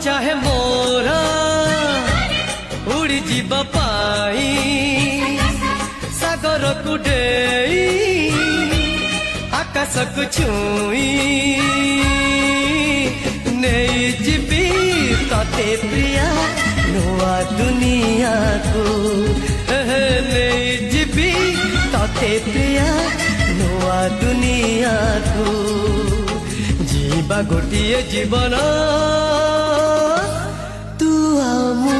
चाहे मोरा उड़ी जीवा पाई सागर को डेई आकाश को छुई नहीं जीवी तते प्रिया नुआ दुनिया को नहीं जीवी तते प्रिया नुआ दुनिया को जीवा गोटिए जीवन तू आमु